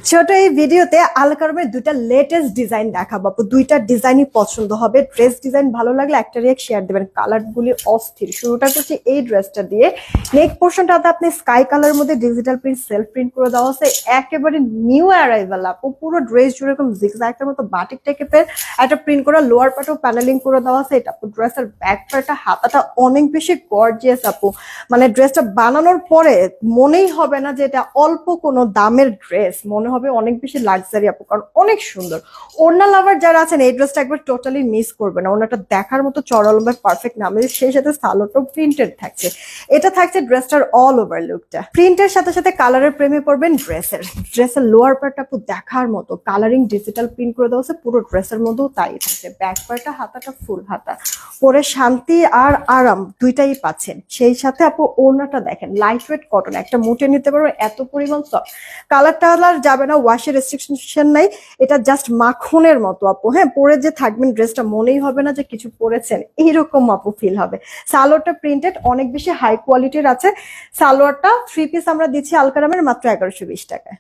ছোট এই ভিডিওতে আলকারমের দুইটা লেটেস্ট ডিজাইন দেখাবো আপু। দুইটা ডিজাইনই পছন্দ হবে। ড্রেস ডিজাইন ভালো লাগলে একটা রিয়েক্ট শেয়ার দেবেন। কালার গুলি অস্থির। শুরুটা করছি এই ড্রেসটা দিয়ে। নেক পোর্শনটাতে আপনি স্কাই কালার মধ্যে ডিজিটাল প্রিন্ট সেলফ প্রিন্ট করে দেওয়া আছে, একেবারে নিউ অ্যারাইভাল আপু। পুরো ড্রেস জুড়ে এরকম জিগজ্যাগের মতো বাটিক টাইপের একটা প্রিন্ট করা, লোয়ার পার্টও প্যানেলিং করে দেওয়া আছে। এটা আপু ড্রেসের ব্যাক পার্টটা, হাতাটা অনেক বেশি গর্জিয়াস আপু। মানে ড্রেসটা বানানোর পরে মনেই হবে না যে এটা অল্প কোনো দামের ড্রেস, মনে হবে অনেক বেশি লাক্সারি আপু, কারণ অনেক সুন্দর। ওড়না লাভার যারা আছেন এই ড্রেসটা একবার টোটালি মিস করবে না। ওড়নাটা দেখার মতো চড়া লম্বায় পারফেক্ট নামে, সেই সাথে সালোয়ারটাও প্রিন্টেড থাকছে। এটা থাকছে ড্রেসটার অল ওভার লুকটা। প্রিন্টের সাথে সাথে কালারের প্রেমে পড়বেন ড্রেসের লোয়ার পার্টটা আপু দেখার মতো কালারিং ডিজিটাল প্রিন্ট করে দেওয়া আছে। পুরো ড্রেসের মধ্যেও তাই থাকছে। ব্যাক পার্টটা, হাতাটা ফুল হাতা, পরে শান্তি আর আরাম দুইটাই পাচ্ছেন। সেই সাথে আপু ওড়নাটা দেখেন, লাইট ওয়েট কটন, একটা মুঠে নিতে পারবে, এত পরিমাণ সফট। কালার টালার যাবে না, ওয়াশের রেস্ট্রিকশন নাই। এটা জাস্ট মাখনের মতো আপু। হ্যাঁ, পরে যে থাকবেন ড্রেসটা মনেই হবে না যে কিছু পরেছেন, এইরকম আপু ফিল হবে। সালোয়ারটা প্রিন্টেড অনেক বেশি হাই কোয়ালিটির আছে। সালোয়ারটা 3 পিস আমরা দিচ্ছি আলকারামের মাত্র 1120 টাকায়।